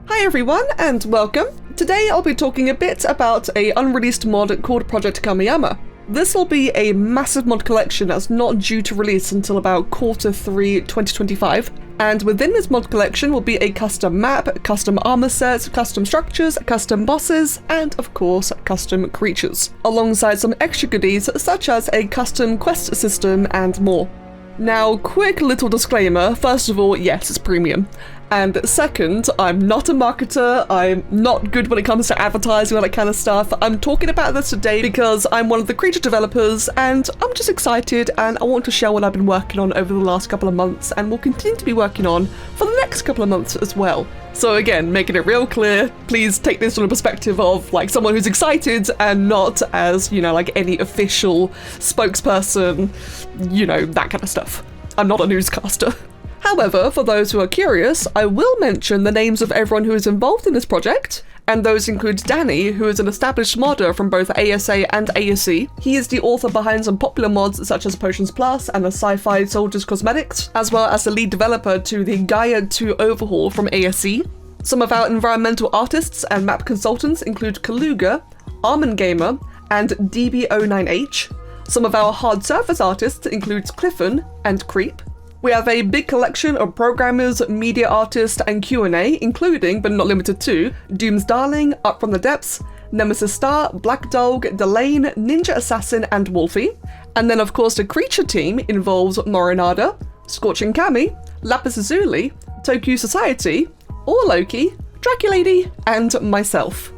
Hi everyone and welcome. Today I'll be talking a bit about a unreleased mod called Project Kamiyama. This will be a massive mod collection that's not due to release until about Q3 2025, and within this mod collection will be a custom map, custom armor sets, custom structures, custom bosses, and of course custom creatures, alongside some extra goodies such as a custom quest system and more. Now, quick little disclaimer, first of all, yes, it's premium. And second, I'm not a marketer, I'm not good when it comes to advertising, all that kind of stuff. I'm talking about this today because I'm one of the creature developers and I'm just excited and I want to share what I've been working on over the last couple of months and will continue to be working on for the next couple of months as well. So again, making it real clear, please take this from a perspective of like someone who's excited and not as, like any official spokesperson, that kind of stuff. I'm not a newscaster. However, for those who are curious, I will mention the names of everyone who is involved in this project, and those include Danny, who is an established modder from both ASA and ASE. He is the author behind some popular mods such as Potions Plus and the Sci-Fi Soldiers Cosmetics, as well as the lead developer to the GAIA 2 overhaul from ASE. Some of our environmental artists and map consultants include Kaluga, Armangamer, and DB09H. Some of our hard surface artists include Cliffan and Creep. We have a big collection of programmers, media artists, and Q&A, including, but not limited to, Doom's Darling, Up From The Depths, Nemesis Star, Black Dog, Delane, Ninja Assassin, and Wolfie. And then of course the creature team involves MoroNada, ScorchingKami, Lapis Lazuli, Tokyo Society, Loki, Draculady, and myself.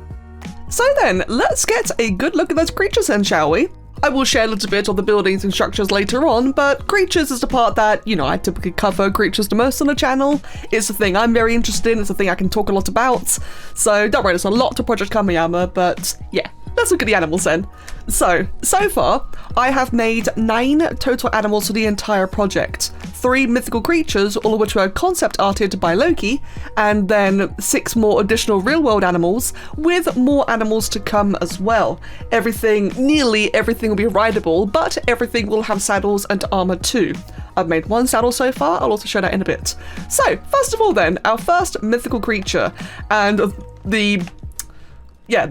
So then, let's get a good look at those creatures then, shall we? I will share a little bit of the buildings and structures later on, but creatures is the part that, I typically cover creatures the most on the channel. It's the thing I'm very interested in, it's the thing I can talk a lot about. So don't worry, there's a lot to Project Kamiyama, but yeah, let's look at the animals then. So far, I have made 9 total animals for the entire project. 3 mythical creatures, all of which were concept arted by Loki, and then 6 more additional real-world animals, with more animals to come as well. Nearly everything will be rideable, but everything will have saddles and armor too. I've made 1 saddle so far, I'll also show that in a bit. So, first of all then, our first mythical creature, and the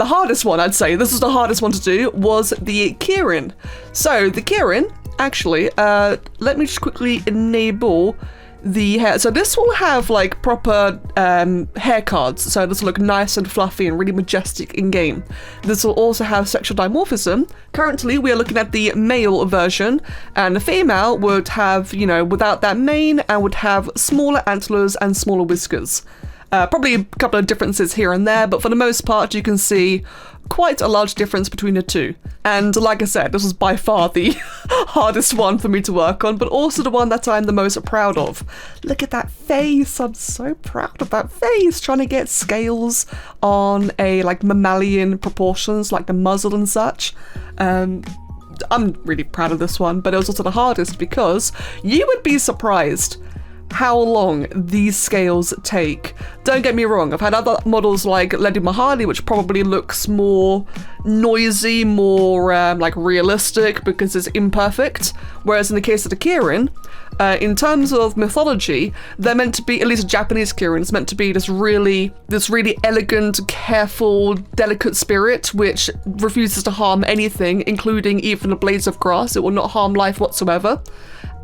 hardest one, I'd say, this was the hardest one to do, was the KIRIN. So the KIRIN, actually, let me just quickly enable the hair. So this will have like proper hair cards, so this will look nice and fluffy and really majestic in game. This will also have sexual dimorphism. Currently we are looking at the male version, and the female would have, without that mane, and would have smaller antlers and smaller whiskers. Probably a couple of differences here and there, but for the most part you can see quite a large difference between the two. And like I said, this was by far the hardest one for me to work on, but also the one that I'm the most proud of. Look at that face, I'm so proud of that face, trying to get scales on a mammalian proportions like the muzzle and such. I'm really proud of this one, but it was also the hardest because you would be surprised how long these scales take. Don't get me wrong, I've had other models like Lady Mahali, which probably looks more noisy, more realistic because it's imperfect, whereas in the case of the KIRIN, in terms of mythology, they're meant to be, at least a Japanese KIRIN, it's meant to be this really elegant, careful, delicate spirit which refuses to harm anything, including even the blades of grass. It will not harm life whatsoever.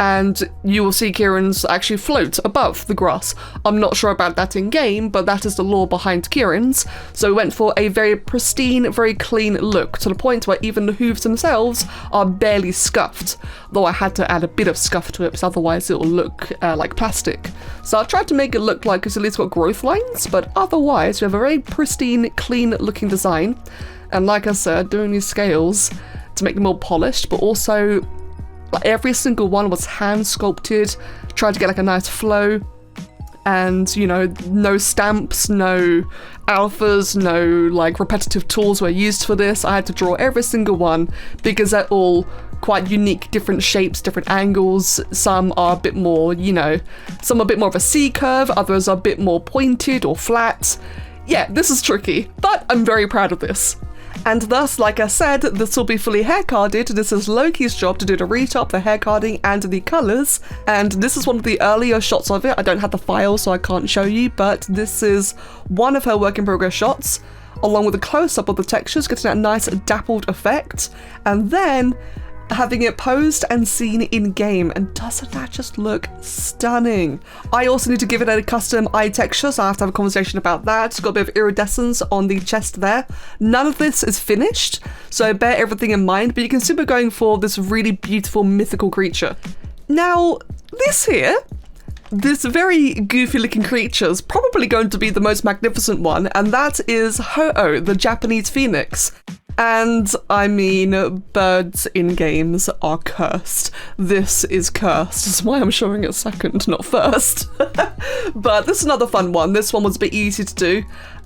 And you will see KIRINs actually float above the grass. I'm not sure about that in game, but that is the lore behind KIRINs. So we went for a very pristine, very clean look, to the point where even the hooves themselves are barely scuffed. Though I had to add a bit of scuff to it, because otherwise it will look like plastic. So I tried to make it look like it's at least got growth lines, but otherwise we have a very pristine, clean looking design. And like I said, doing these scales to make them more polished, but also every single one was hand sculpted, tried to get a nice flow, and no stamps, no alphas, no repetitive tools were used for this. I had to draw every single one because they're all quite unique, different shapes, different angles. Some are a bit more, some are a bit more of a C curve, others are a bit more pointed or flat. Yeah, this is tricky, but I'm very proud of this. And thus, like I said, this will be fully hair carded. This is Loki's job to do the retop, the hair carding, and the colours. And this is one of the earlier shots of it. I don't have the file, so I can't show you, but this is one of her work in progress shots, along with a close-up of the textures, getting that nice dappled effect, and then having it posed and seen in-game, and doesn't that just look stunning? I also need to give it a custom eye texture, so I have to have a conversation about that. It's got a bit of iridescence on the chest there. None of this is finished, so bear everything in mind, but you can see we're going for this really beautiful mythical creature. Now, this very goofy looking creature is probably going to be the most magnificent one, and that is Ho-Oh, the Japanese phoenix. And I mean, birds in games are cursed. This is cursed. That's why I'm showing it second, not first. But this is another fun one. This one was a bit easy to do,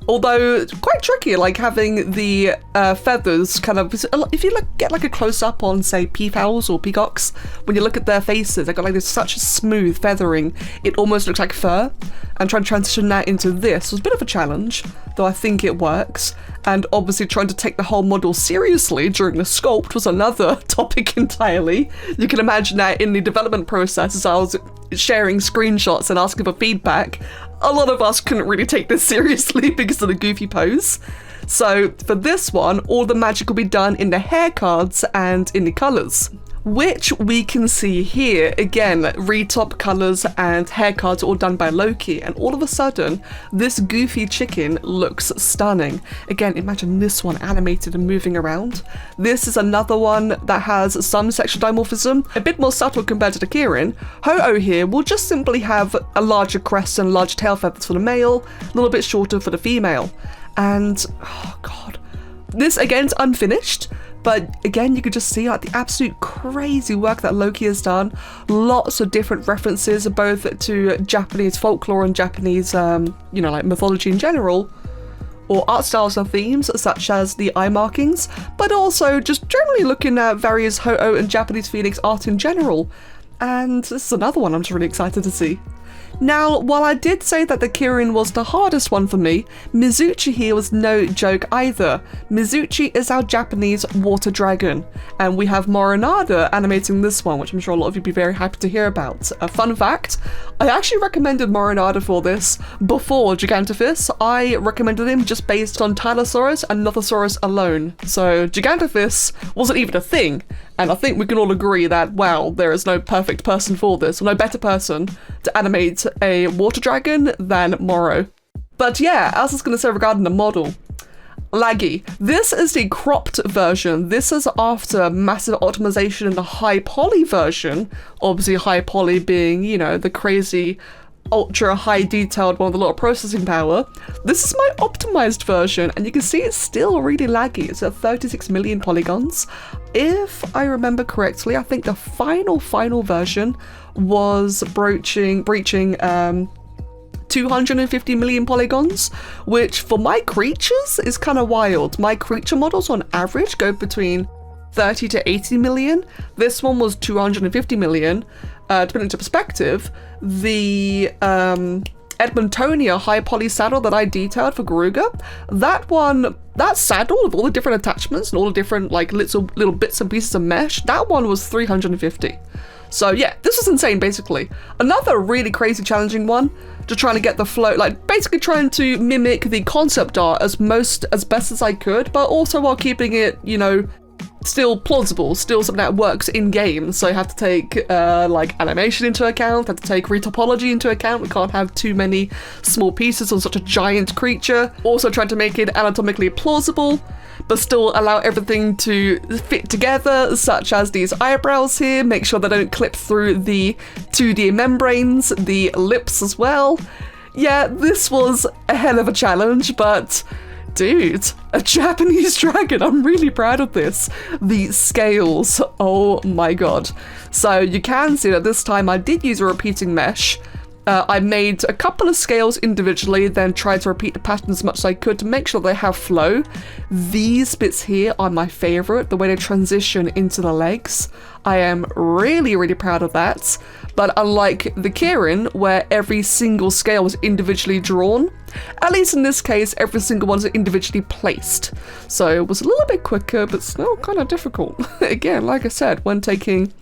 although quite tricky, like having the feathers kind of, if you get like a close up on, say, peafowls or peacocks, when you look at their faces, they've got like this such smooth feathering, it almost looks like fur. And trying to transition that into this was a bit of a challenge, though I think it works. And obviously trying to take the whole model seriously during the sculpt was another topic entirely. You can imagine that in the development process, as I was sharing screenshots and asking for feedback, a lot of us couldn't really take this seriously because of the goofy pose. So for this one, all the magic will be done in the hair cards and in the colours, which we can see here. Again, retop, colours and hair cards all done by Loki, and all of a sudden this goofy chicken looks stunning. Again, imagine this one animated and moving around. This is another one that has some sexual dimorphism, a bit more subtle compared to the KIRIN. Ho-Oh here will just simply have a larger crest and larger tail feathers for the male, a little bit shorter for the female. And oh god, this again is unfinished, but again, you can just see like the absolute crazy work that Loki has done. Lots of different references, both to Japanese folklore and Japanese, you know, like mythology in general, or art styles and themes, such as the eye markings, but also just generally looking at various Ho-Oh and Japanese Phoenix art in general. And this is another one I'm just really excited to see. Now, while I did say that the KIRIN was the hardest one for me, MIZUCHI here was no joke either. MIZUCHI is our Japanese water dragon, and we have MoroNada animating this one, which I'm sure a lot of you would be very happy to hear about. A fun fact, I actually recommended MoroNada for this before Gigantophis. I recommended him just based on Tylosaurus and Nothosaurus alone, so Gigantophis wasn't even a thing. And I think we can all agree that, wow, there is no perfect person for this, or no better person to animate a water dragon than Moro. But yeah, as I was going to say regarding the model, laggy. This is the cropped version. This is after massive optimization in the high poly version. Obviously high poly being, you know, the crazy ultra high detailed one with a lot of processing power. This is my optimized version, and you can see it's still really laggy. It's at 36 million polygons. If I remember correctly, I think the final version was breaching 250 million polygons, which for my creatures is kind of wild. My creature models on average go between 30 to 80 million. This one was 250 million. To put it into perspective, the Edmontonia high poly saddle that I detailed for Kaluga, that saddle with all the different attachments and all the different like little bits and pieces of mesh, that one was 350. So yeah, this was insane basically. Another really crazy challenging one, just trying to get the flow, like basically trying to mimic the concept art as best as I could, but also while keeping it, you know, still plausible, still something that works in game. So you have to take like animation into account, have to take retopology into account. We can't have too many small pieces on such a giant creature. Also trying to make it anatomically plausible, but still allow everything to fit together, such as these eyebrows here. Make sure they don't clip through the 2D membranes, the lips as well. Yeah, this was a hell of a challenge, but dude, a Japanese dragon, I'm really proud of this. The scales, oh my god. So you can see that this time I did use a repeating mesh, I made a couple of scales individually, then tried to repeat the pattern as much as I could to make sure they have flow. These bits here are my favorite, the way they transition into the legs. I am really, really proud of that. But unlike the KIRIN, where every single scale was individually drawn, at least in this case, every single one is individually placed. So it was a little bit quicker, but still kind of difficult. Again, like I said, when taking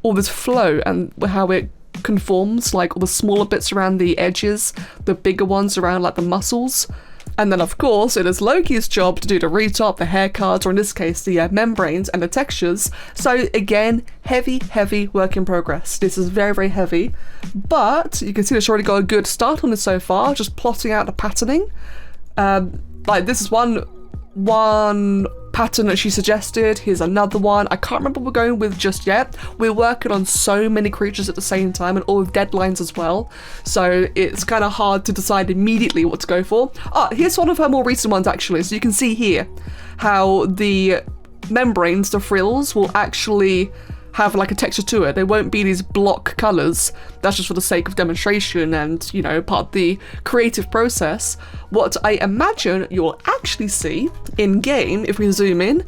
all this flow and how it conforms, like all the smaller bits around the edges, the bigger ones around like the muscles. And then of course it is Loki's job to do the retop, the hair cards, or in this case the membranes and the textures. So again, heavy work in progress. This is very, very heavy, but you can see it's already got a good start on this so far, just plotting out the patterning. Like this is one pattern that she suggested. Here's another one. I can't remember what we're going with just yet. We're working on so many creatures at the same time and all with deadlines as well. So it's kind of hard to decide immediately what to go for. Here's one of her more recent ones actually. So you can see here how the membranes, the frills, will actually have like a texture to it. They won't be these block colors. That's just for the sake of demonstration and, you know, part of the creative process. What I imagine you'll actually see in game, if we zoom in,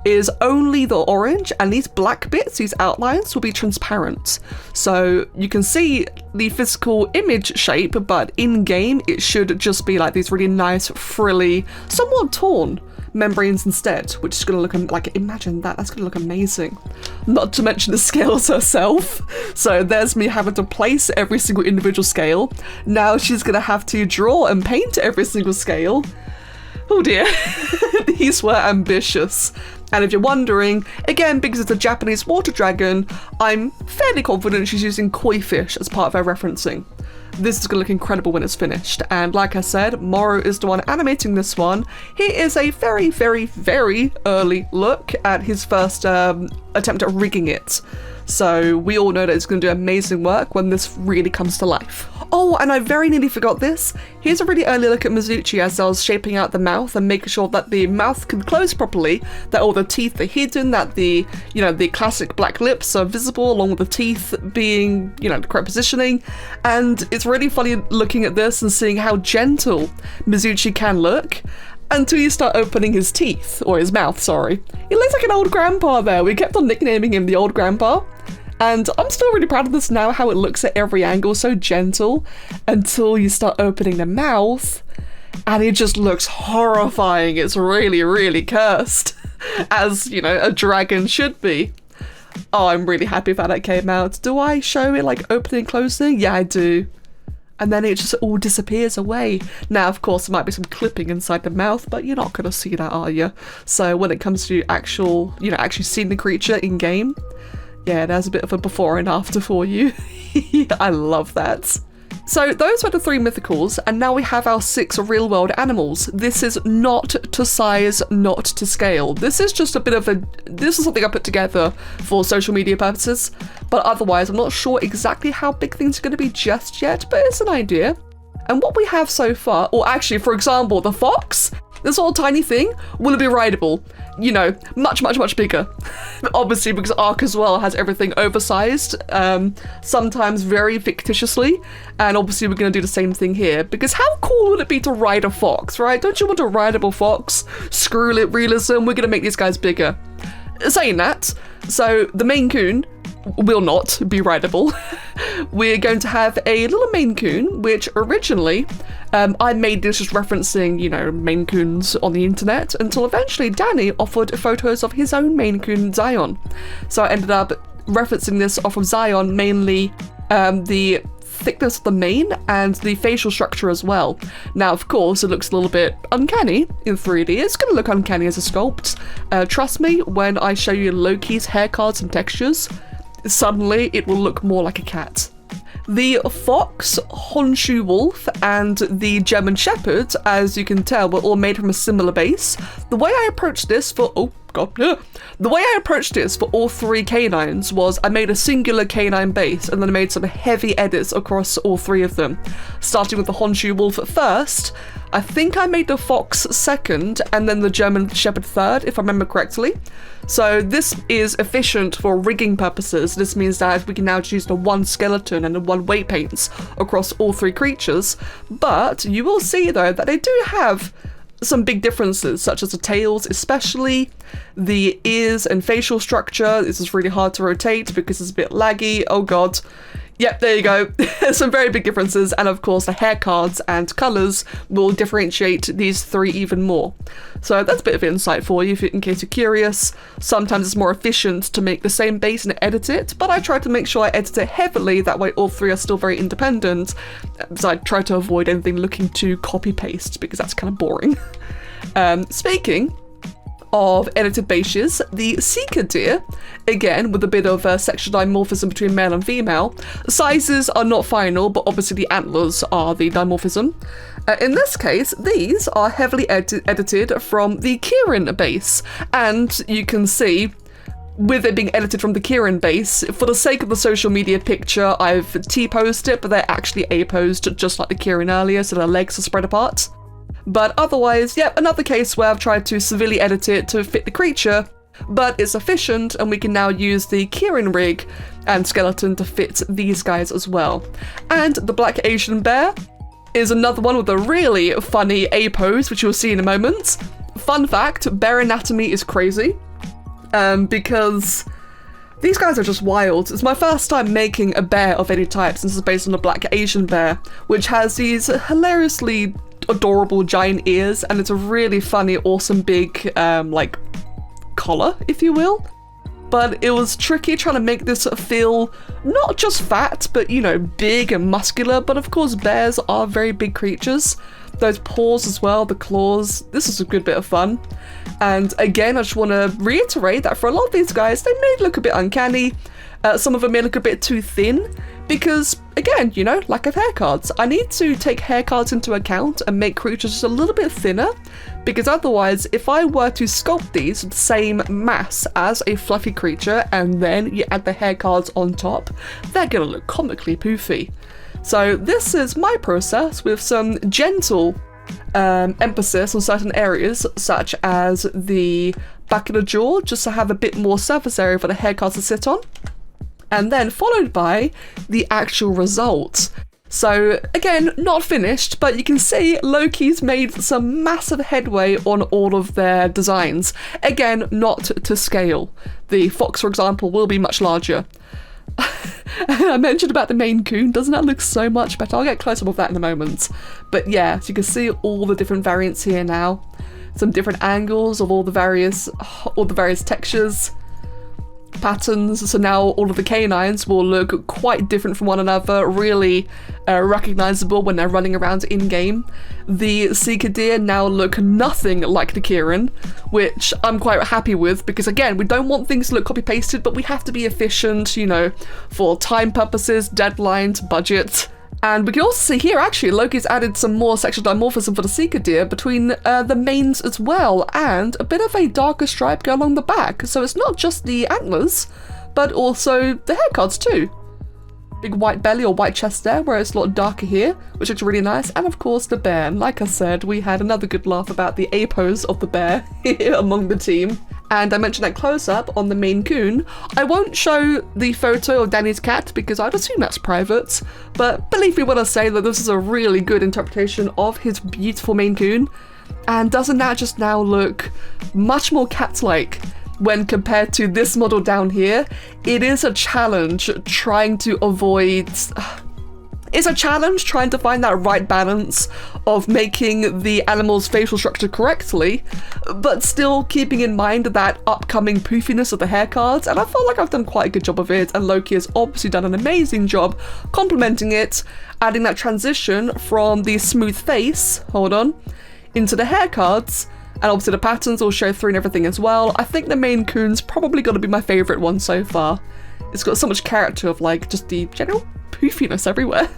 is only the orange, and these black bits, these outlines, will be transparent. So you can see the physical image shape, but in game it should just be like these really nice, frilly, somewhat torn membranes instead, which is going to look like, imagine that, that's going to look amazing. Not to mention the scales herself. So there's me having to place every single individual scale. Now she's going to have to draw and paint every single scale. Oh dear, these were ambitious. And if you're wondering, again, because it's a Japanese water dragon, I'm fairly confident she's using koi fish as part of her referencing. This is going to look incredible when it's finished. And like I said, Moro is the one animating this one. He is a very, very, very early look at his first attempt at rigging it. So we all know that it's going to do amazing work when this really comes to life. Oh, and I very nearly forgot this. Here's a really early look at MIZUCHI as I was shaping out the mouth and making sure that the mouth can close properly, that all the teeth are hidden, that the, you know, the classic black lips are visible along with the teeth being, you know, the correct positioning. And it's really funny looking at this and seeing how gentle MIZUCHI can look. Until you start opening his teeth, or his mouth, sorry. He looks like an old grandpa there. We kept on nicknaming him the old grandpa. And I'm still really proud of this now, how it looks at every angle, so gentle, until you start opening the mouth, and it just looks horrifying. It's really, really cursed, as, you know, a dragon should be. Oh, I'm really happy about that came out. Do I show it like opening and closing? Yeah, I do. And then it just all disappears away. Now, of course, there might be some clipping inside the mouth, but you're not going to see that, are you? So when it comes to actually seeing the creature in game, yeah, there's a bit of a before and after for you. I love that. So those were the 3 mythicals, and now we have our 6 real-world animals. This is not to size, not to scale. This is just a bit of this is something I put together for social media purposes, but otherwise I'm not sure exactly how big things are going to be just yet, but it's an idea. And what we have so far, or actually, for example, the fox, this little tiny thing, will it be rideable? You know, much bigger. Obviously, because ARK as well has everything oversized, sometimes very fictitiously, and obviously we're going to do the same thing here, because how cool would it be to ride a fox, right? Don't you want a rideable fox? Screw it, realism, we're going to make these guys bigger. Saying that, so the Maine Coon will not be rideable. We're going to have a little Maine Coon, which originally I made this just referencing, you know, Maine Coons on the internet, until eventually Danny offered photos of his own Maine Coon, Zion. So I ended up referencing this off of Zion, mainly the thickness of the mane and the facial structure as well. Now, of course, it looks a little bit uncanny in 3D. It's going to look uncanny as a sculpt. Trust me, when I show you Loki's hair cards and textures, suddenly it will look more like a cat. The fox, Honshu wolf, and the German shepherd, as you can tell, were all made from a similar base. The way I approached this for the way I approached this for all 3 canines was I made a singular canine base and then I made some heavy edits across all 3 of them. Starting with the Honshu wolf at first, I think I made the fox second and then the German shepherd third, if I remember correctly. So this is efficient for rigging purposes. This means that we can now choose the one skeleton and the one weight paints across all three creatures. But you will see though that they do have some big differences, such as the tails, especially the ears and facial structure. This is really hard to rotate because it's a bit laggy. Oh god. Yep, there you go. Some very big differences, and of course the hair cards and colours will differentiate these three even more. So that's a bit of insight for you in case you're curious. Sometimes it's more efficient to make the same base and edit it, but I try to make sure I edit it heavily, that way all three are still very independent. So I try to avoid anything looking too copy-paste, because that's kind of boring. Speaking of edited bases, the Seeker deer, again with a bit of sexual dimorphism between male and female. Sizes are not final, but obviously the antlers are the dimorphism. In this case, these are heavily edited from the KIRIN base, and you can see with it being edited from the KIRIN base, for the sake of the social media picture, I've T-posed it, but they're actually A-posed just like the KIRIN earlier, so their legs are spread apart. But otherwise, yep, another case where I've tried to severely edit it to fit the creature, but it's efficient and we can now use the KIRIN rig and skeleton to fit these guys as well. And the Black Asian Bear is another one with a really funny A pose, which you'll see in a moment. Fun fact, bear anatomy is crazy, because these guys are just wild. It's my first time making a bear of any type since it's based on the Black Asian Bear, which has these hilariously adorable giant ears, and it's a really funny, awesome, big, like, collar, if you will. But it was tricky trying to make this feel not just fat, but, you know, big and muscular. But of course, bears are very big creatures. Those paws as well, the claws, this is a good bit of fun. And again, I just want to reiterate that for a lot of these guys, they may look a bit uncanny. Some of them may look a bit too thin, because, again, you know, lack of hair cards. I need to take hair cards into account and make creatures just a little bit thinner, because otherwise, if I were to sculpt these with the same mass as a fluffy creature, and then you add the hair cards on top, they're gonna look comically poofy. So this is my process with some gentle emphasis on certain areas, such as the back of the jaw, just to have a bit more surface area for the hair cards to sit on. And then followed by the actual result. So again, not finished, but you can see Loki's made some massive headway on all of their designs. Again, not to scale. The fox, for example, will be much larger. I mentioned about the Maine Coon, doesn't that look so much better? I'll get close up with that in a moment. But yeah, so you can see all the different variants here now. Some different angles of all the various textures, patterns. So now all of the canines will look quite different from one another, really recognizable when they're running around in-game. The Seeker deer now look nothing like the KIRIN, which I'm quite happy with, because again, we don't want things to look copy-pasted, but we have to be efficient, you know, for time purposes, deadlines, budget. And we can also see here, actually, Loki's added some more sexual dimorphism for the Seeker deer between the manes as well, and a bit of a darker stripe go along the back. So it's not just the antlers, but also the hair cards too. Big white belly or white chest there, where it's a lot darker here, which looks really nice. And of course the bear. And like I said, we had another good laugh about the A pose of the bear among the team. And I mentioned that close-up on the Maine Coon. I won't show the photo of Danny's cat because I'd assume that's private, but believe me when I say that this is a really good interpretation of his beautiful Maine Coon. And doesn't that just now look much more cat-like when compared to this model down here? It is a challenge trying to avoid... It's a challenge trying to find that right balance of making the animal's facial structure correctly, but still keeping in mind that upcoming poofiness of the hair cards, and I feel like I've done quite a good job of it, and Loki has obviously done an amazing job complementing it, adding that transition from the smooth face, into the hair cards, and obviously the patterns will show through and everything as well. I think the Maine Coon's probably going to be my favourite one so far. It's got so much character of like just the general poofiness everywhere.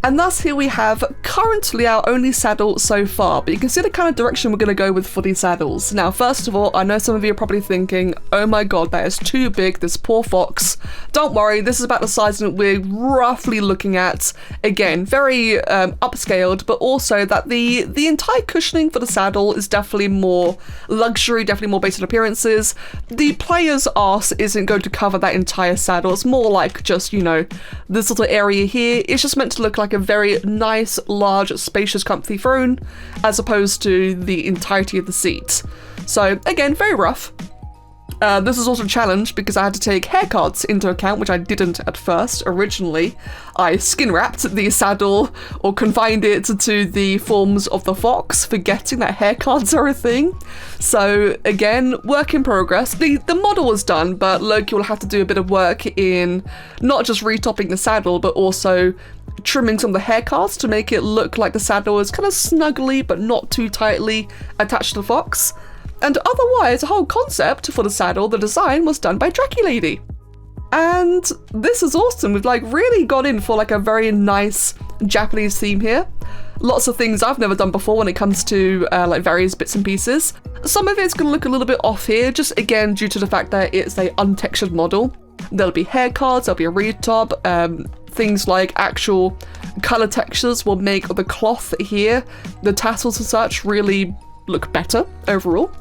And thus here we have currently our only saddle so far, but you can see the kind of direction we're going to go with for these saddles. Now, first of all, I know some of you are probably thinking, oh my god, that is too big, this poor fox. Don't worry, this is about the size that we're roughly looking at. Again, very upscaled, but also that the entire cushioning for the saddle is definitely more luxury, definitely more based on appearances. The player's arse isn't going to cover that entire saddle. It's more like just, you know, this little area here. It's just meant to look like a very nice, large, spacious, comfy throne, as opposed to the entirety of the seat. So again, very rough. This is also a challenge because I had to take haircards into account, which I didn't at first. Originally, I skin wrapped the saddle or confined it to the forms of the fox, forgetting that haircards are a thing. So again, work in progress. The model was done, but Loki will have to do a bit of work in not just retopping the saddle, but also trimming some of the haircards to make it look like the saddle is kind of snugly but not too tightly attached to the fox. And otherwise, the whole concept for the saddle, the design, was done by Draculady. And this is awesome. We've like really got in for like a very nice Japanese theme here. Lots of things I've never done before when it comes to like various bits and pieces. Some of it's going to look a little bit off here, just again due to the fact that it's a untextured model. There'll be haircards, there'll be a retop, things like actual color textures will make the cloth here, the tassels and such, really look better overall.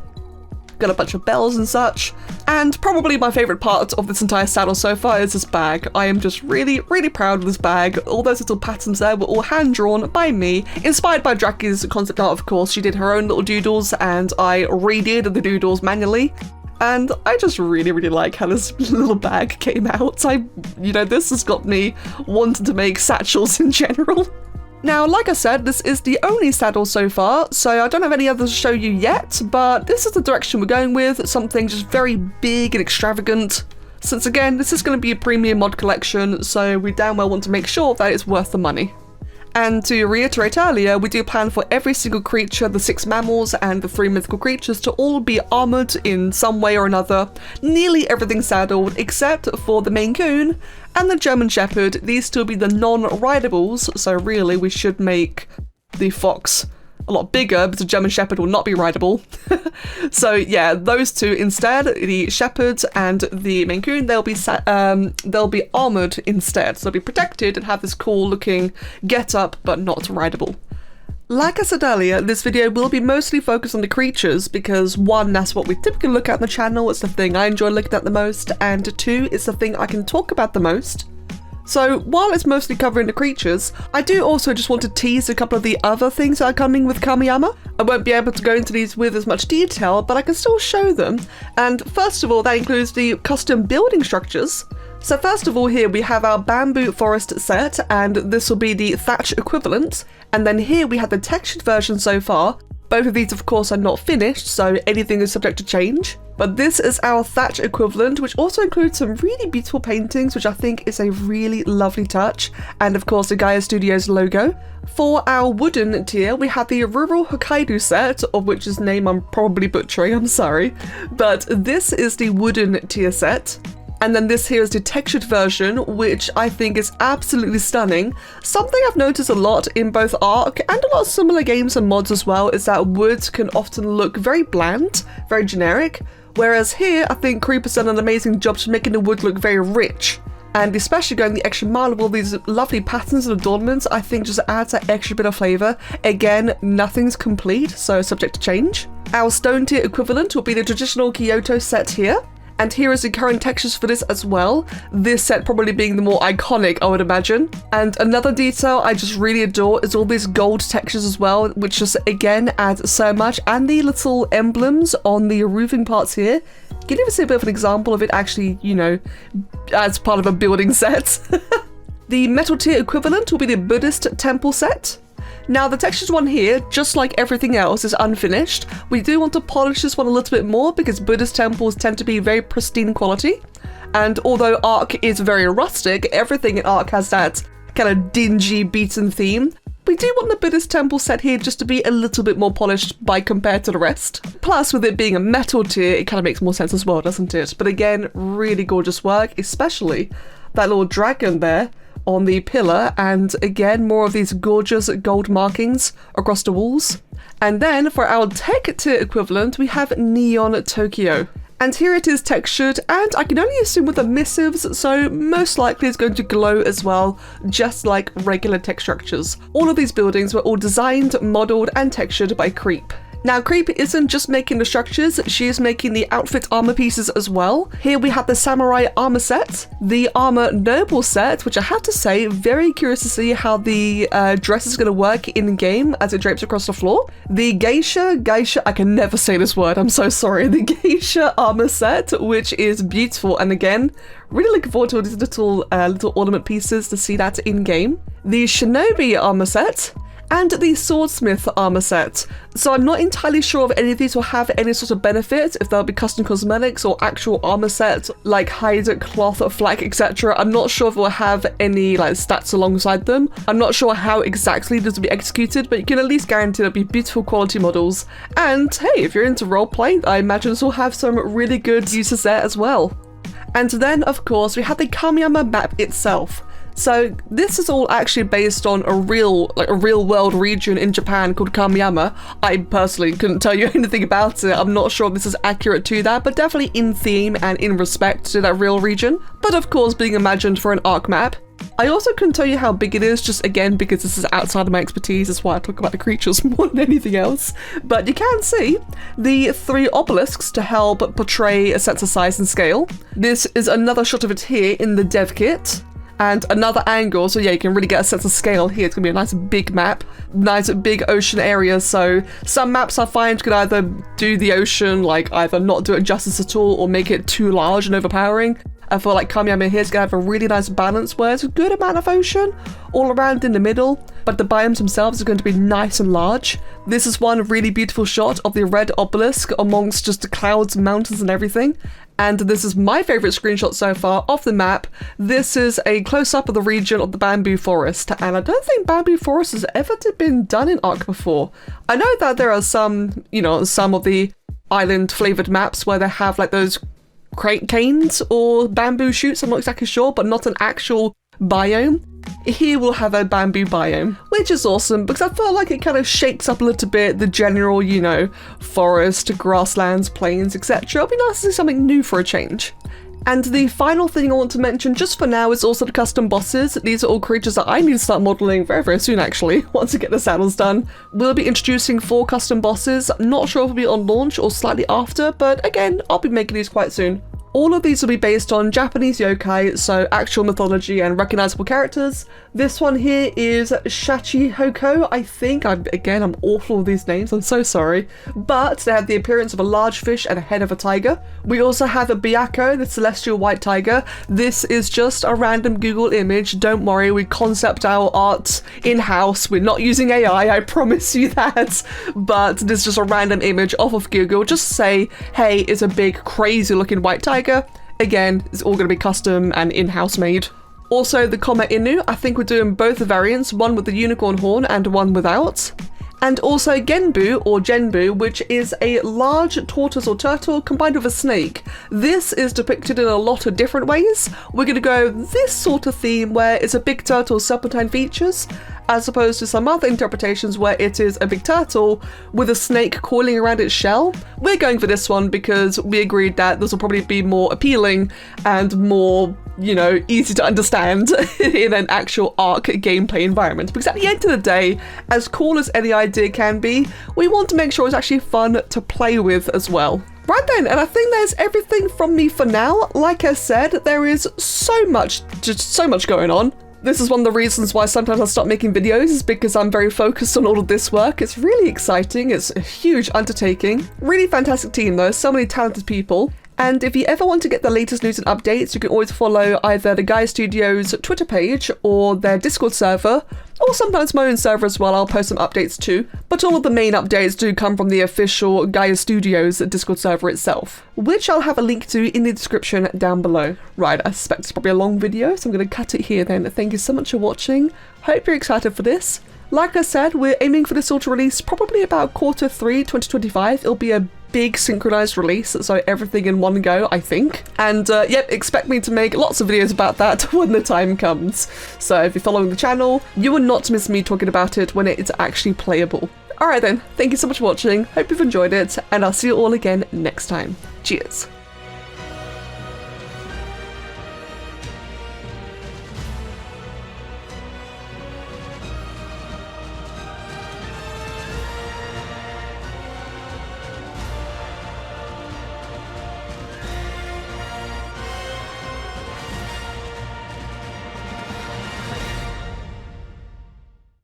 Got a bunch of bells and such. And probably my favorite part of this entire saddle so far is this bag. I am just really, really proud of this bag. All those little patterns there were all hand-drawn by me, inspired by Draki's concept art, of course. She did her own little doodles and I redid the doodles manually. And I just really, really like how this little bag came out. This has got me wanting to make satchels in general. Now, like I said, this is the only saddle so far, so I don't have any others to show you yet, but this is the direction we're going with, something just very big and extravagant. Since again, this is going to be a premium mod collection, so we damn well want to make sure that it's worth the money. And to reiterate earlier, we do plan for every single creature, the 6 mammals and the 3 mythical creatures, to all be armoured in some way or another, nearly everything saddled except for the Maine Coon and the German Shepherd. These still be the non-ridables, so really we should make the fox a lot bigger, but the German Shepherd will not be rideable. So yeah, those two instead, the Shepherd and the Maine Coon, they'll be armoured instead. So they'll be protected and have this cool looking get-up, but not rideable. Like I said earlier, this video will be mostly focused on the creatures because 1, that's what we typically look at on the channel, it's the thing I enjoy looking at the most, and 2, it's the thing I can talk about the most. So while it's mostly covering the creatures, I do also just want to tease a couple of the other things that are coming with Kamiyama. I won't be able to go into these with as much detail, but I can still show them. And first of all, that includes the custom building structures. So first of all here we have our bamboo forest set, and this will be the thatch equivalent. And then here we have the textured version so far. Both of these of course are not finished, so anything is subject to change. But this is our thatch equivalent, which also includes some really beautiful paintings, which I think is a really lovely touch. And of course the GAIA Studios logo. For our wooden tier, we have the Rural Hokkaido set, of which is name I'm probably butchering, I'm sorry. But this is the wooden tier set. And then this here is the textured version, which I think is absolutely stunning. Something I've noticed a lot in both ARK and a lot of similar games and mods as well is that wood can often look very bland, very generic. Whereas here, I think Creeper's done an amazing job to making the wood look very rich. And especially going the extra mile with all these lovely patterns and adornments, I think just adds that extra bit of flavour. Again, nothing's complete, so subject to change. Our stone tier equivalent will be the traditional Kyoto set here. And here is the current textures for this as well. This set probably being the more iconic, I would imagine. And another detail I just really adore is all these gold textures as well, which just again adds so much. And the little emblems on the roofing parts here. Can you even see a bit of an example of it actually, you know, as part of a building set? The metal tier equivalent will be the Buddhist temple set. Now the textured one here, just like everything else, is unfinished. We do want to polish this one a little bit more because Buddhist temples tend to be very pristine quality. And although ARK is very rustic, everything in ARK has that kind of dingy, beaten theme. We do want the Buddhist temple set here just to be a little bit more polished by compared to the rest. Plus, with it being a metal tier, it kind of makes more sense as well, doesn't it? But again, really gorgeous work, especially that little dragon there on the pillar, and again, more of these gorgeous gold markings across the walls. And then for our tech tier equivalent, we have Neon Tokyo. And here it is textured, and I can only assume with the missives, so most likely it's going to glow as well, just like regular tech structures. All of these buildings were all designed, modelled, and textured by Creep. Now, Creep isn't just making the structures, she is making the outfit armor pieces as well. Here we have the Samurai armor set, the Armor Noble set, which I have to say, very curious to see how the dress is going to work in-game as it drapes across the floor. The Geisha, I can never say this word, I'm so sorry. The Geisha armor set, which is beautiful, and again, really looking forward to these little ornament pieces to see that in-game. The Shinobi armor set, and the Swordsmith armor set. So I'm not entirely sure if any of these will have any sort of benefit, if they'll be custom cosmetics or actual armor sets like hide, cloth, flak, etc. I'm not sure if it will have any like stats alongside them. I'm not sure how exactly this will be executed, but you can at least guarantee there'll be beautiful quality models. And hey, if you're into roleplay, I imagine this will have some really good uses there as well. And then, of course, we have the Kamiyama Map itself. So this is all actually based on a real world region in Japan called Kamiyama. I personally couldn't tell you anything about it. I'm not sure if this is accurate to that, but definitely in theme and in respect to that real region. But of course being imagined for an ARK map. I also couldn't tell you how big it is, just again because this is outside of my expertise. That's why I talk about the creatures more than anything else. But you can see the 3 obelisks to help portray a sense of size and scale. This is another shot of it here in the dev kit. And another angle, so yeah, you can really get a sense of scale here. It's gonna be a nice big map, nice big ocean area. So some maps I find could either do the ocean, like either not do it justice at all or make it too large and overpowering. I feel like Kamiyama here is gonna have a really nice balance where it's a good amount of ocean all around in the middle, but the biomes themselves are going to be nice and large. This is one really beautiful shot of the red obelisk amongst just the clouds, mountains and everything. And this is my favourite screenshot so far of the map. This is a close-up of the region of the bamboo forest, and I don't think bamboo forest has ever been done in ARK before. I know that there are some, some of the island flavoured maps where they have like those canes or bamboo shoots, I'm not exactly sure, but not an actual biome. Here we'll have a bamboo biome, which is awesome because I feel like it kind of shakes up a little bit the general, forest, grasslands, plains, etc. It'll be nice to see something new for a change. And the final thing I want to mention just for now is also the custom bosses. These are all creatures that I need to start modelling very, very soon actually, once I get the saddles done. We'll be introducing 4 custom bosses. I'm not sure if it'll be on launch or slightly after, but again, I'll be making these quite soon. All of these will be based on Japanese yokai, so actual mythology and recognizable characters. This one here is Shachihoko, I think. I'm awful with these names, I'm so sorry. But they have the appearance of a large fish and a head of a tiger. We also have a Byakko, the celestial white tiger. This is just a random Google image. Don't worry, we concept our art in-house. We're not using AI, I promise you that. But this is just a random image off of Google. Just say, hey, it's a big, crazy looking white tiger. Again, it's all going to be custom and in-house made. Also, the Koma Inu, I think we're doing both the variants, one with the unicorn horn and one without. And also Genbu or Genbu, which is a large tortoise or turtle combined with a snake. This is depicted in a lot of different ways. We're going to go this sort of theme where it's a big turtle with serpentine features, as opposed to some other interpretations where it is a big turtle with a snake coiling around its shell. We're going for this one because we agreed that this will probably be more appealing and more, easy to understand in an actual ARK gameplay environment. Because at the end of the day, as cool as any idea can be, we want to make sure it's actually fun to play with as well. Right then, and I think there's everything from me for now. Like I said, there is so much going on. This is one of the reasons why sometimes I stop making videos, is because I'm very focused on all of this work. It's really exciting, it's a huge undertaking. Really fantastic team though, so many talented people. And if you ever want to get the latest news and updates, you can always follow either the GAIA Studios Twitter page or their Discord server, or sometimes my own server as well. I'll post some updates too. But all of the main updates do come from the official GAIA Studios Discord server itself, which I'll have a link to in the description down below. Right, I suspect it's probably a long video, so I'm going to cut it here then. Thank you so much for watching. Hope you're excited for this. Like I said, we're aiming for this all to release probably about Q3 2025. It'll be a big synchronized release, so everything in one go, I think. And yep, expect me to make lots of videos about that when the time comes. So if you're following the channel, you will not miss me talking about it when it is actually playable. Alright then, thank you so much for watching, hope you've enjoyed it, and I'll see you all again next time. Cheers!